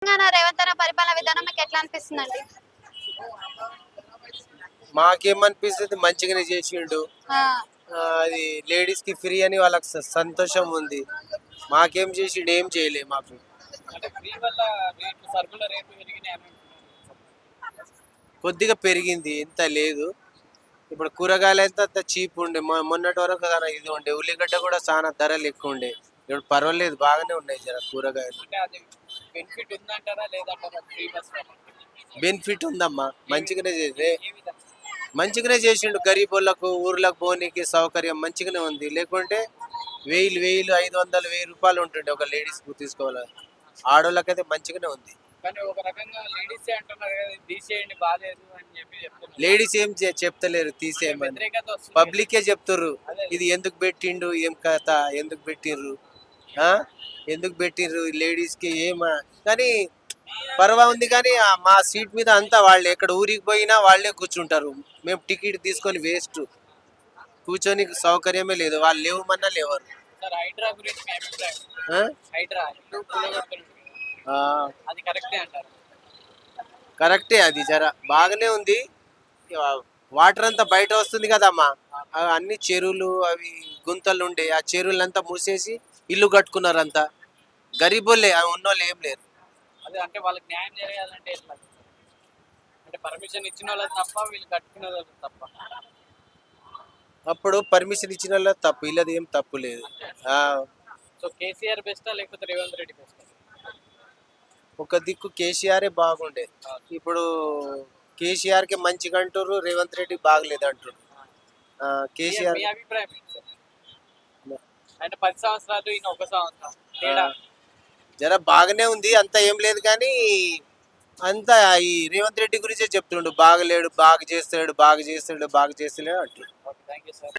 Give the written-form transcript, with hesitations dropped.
తెలంగాణ రేవంత్ అన్న పరిపాలన విధానం మీకు ఎట్లా అనిపిస్తుందండి? మాకేమనిపిస్తుంది మంచిగానే చేసిండు. ఆ, అది లేడీస్ కి ఫ్రీ అని వాళ్ళకి సంతోషం ఉంది. మాకేం చేసిండు, ఏం చేయలే మాకు. అంటే ఫ్రీ వల్ల రేట్లు సరుకుల రేట్లు పెరిగినాయి. కొద్దిగా పెరిగింది, ఇంత లేదు. ఇప్పుడు కూరగాయలు అయితే అంత చీప్ ఉండే, మొన్నటి వరకు చాలా ఇది ఉండే. ఉల్లిగడ్డ కూడా చాలా ధరలు ఎక్కువ ఉండే. ఇప్పుడు పర్వాలేదు, బాగానే ఉన్నాయి జర కూరగాయలు. అంటే అది బెనిఫిట్ ఉందంటారా లేదంటారా ఫ్రీ బస్ వల్ల? బెనిఫిట్ ఉందమ్మా, మంచిగానే చేసి ఏ విధంగా? మంచిగానే చేసిండు. గరీబులకు ఊర్లకు పోనీకి సౌకర్యం మంచిగానే ఉంది. లేకుంటే 1000 500 1000 ఉంటుండే ఒక లేడీస్ కు తీసుకోవాలి. ఆడోళ్ళకైతే మంచిగానే ఉంది. కానీ ఒక రకంగా లేడీసే అంటున్నారు కదా, ఇది తీసేయండి బాగాలేదు అని చెప్తున్నారు. లేడీస్ ఏం చెప్తలేరు తీసేయమని, వ్యతిరేకత వస్తుంది. పబ్లికే చెప్తుర్రు. ఇది ఎందుకు పెట్టిండు, ఏం కథ, ఎందుకు పెట్టిర్రు, ఎందుకు పెట్టిర్రు లేడీస్ కి ఏమా. కానీ పర్వా ఉంది. కానీ మా సీట్ మీద అంతా వాళ్ళే, ఎక్కడ ఊరికి పోయినా వాళ్ళే కూర్చుంటారు. మేము టికెట్ తీసుకొని వేస్ట్, కూర్చొని సౌకర్యమే లేదు. వాళ్ళు లేవమన్నా లేవరు. సార్ హైడ్రా గురించి మీ అభిప్రాయం? ఆ? హైడ్రా ఇల్లు కూలగొడుతున్నారు. ఆ, అది కరెక్టే అంటారు? కరెక్టే, అది జర బాగానే ఉంది. వాటర్ అంతా బయట వస్తుంది కదమ్మా, అన్ని చెరువులు అవి గుంతలు ఉండే, ఆ చెరువులంతా మూసేసి ఇల్లు కట్టుకున్నారు అంతా. గరీబోళ్ళే, ఉన్నోళ్ళు ఏం లేరు. అదే అంటే వాళ్ళకి న్యాయం జరగాలంటే ఎట్లా? అంటే పర్మిషన్ ఇచ్చిన వాళ్ళకి తప్ప వీళ్ళు కట్టుకునే వాళ్ళకి తప్ప? అప్పుడు పర్మిషన్ ఇచ్చిన వాళ్ళ తప్పు, ఇల్లది ఏం తప్పు లేదు. ఆ, సో కేసీఆర్ బెస్టా లేకపోతే రేవంత్ రెడ్డి బెస్టా? ఒక దిక్కు కేసీఆర్ బాగుండే. ఇప్పుడు కేసీఆర్ కి మంచిగా అంటారు, రేవంత్ రెడ్డి బాగలేదు అంటారు. కేసీఆర్ మీ అభిప్రాయం ఏంటి సార్? అంటే 10 సంవత్సరాలు ఈయన 1 సంవత్సరం తేడా. జర బాగానే ఉంది, అంత ఏం లేదు. కానీ అంతా ఈ రేవంత్ రెడ్డి గురించే చెప్తుండు, బాగలేడు, బాగా చేస్తాడు, బాగా చేస్తాడు, బాగా చేస్తలేడు అంటారు. Okay, thank you sir.